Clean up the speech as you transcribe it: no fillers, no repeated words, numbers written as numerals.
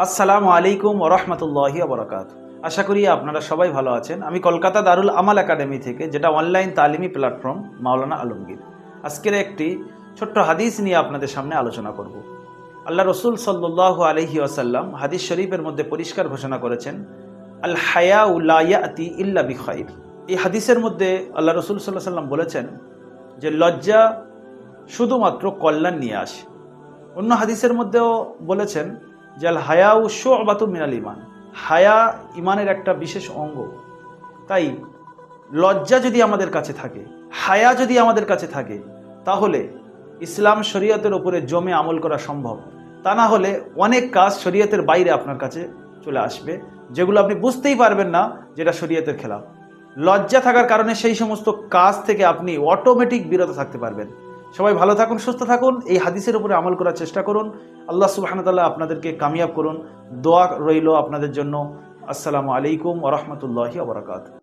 আসসালামু আলাইকুম ওয়া রাহমাতুল্লাহি ওয়া বারাকাতুহু। আশা করি আপনারা সবাই ভালো আছেন। আমি কলকাতা দারুল আমাল একাডেমি থেকে, যেটা অনলাইন তালিমি প্ল্যাটফর্ম, মাওলানা আলমগীর। আজকের একটি ছোট্ট হাদিস নিয়ে আপনাদের সামনে আলোচনা করব। আল্লাহ রসুল সাল্লাল্লাহু আলাইহি ওয়াসাল্লাম হাদিস শরীফের মধ্যে পরিষ্কার ঘোষণা করেছেন, আল হায়াউ লা ইয়াতি ইল্লা বিখাইর। এই হাদিসের মধ্যে আল্লাহ রসুল সাল্লাল্লাহু আলাইহি ওয়াসাল্লাম বলেছেন যে লজ্জা শুধুমাত্র কল্যাণ নিয়ে আসে। অন্য হাদিসের মধ্যেও বলেছেন যে আল হায়াউ শু'বাতুম মিনাল ঈমান, হায়া ইমানের একটা বিশেষ অঙ্গ। তাই লজ্জা যদি আমাদের কাছে থাকে, হায়া যদি আমাদের কাছে থাকে, তাহলে ইসলাম শরীয়তের উপরে জমে আমল করা সম্ভব। তা না হলে অনেক কাজ শরীয়তের বাইরে আপনার কাছে চলে আসবে, যেগুলো আপনি বুঝতেই পারবেন না যেটা শরীয়তের খেলাফ। লজ্জা থাকার কারণে সেই সমস্ত কাজ থেকে আপনি অটোমেটিক বিরত থাকতে পারবেন। সবাই ভালো থাকুন, সুস্থ থাকুন, এই হাদিসের উপরে আমল করার চেষ্টা করুন। আল্লাহ সুবহানাহু ওয়া তাআলা আপনাদেরকে কামিয়াব করুন। দোয়া রইল আপনাদের জন্য। আসসালামু আলাইকুম ওয়া রাহমাতুল্লাহি ওয়া বারাকাতুহু।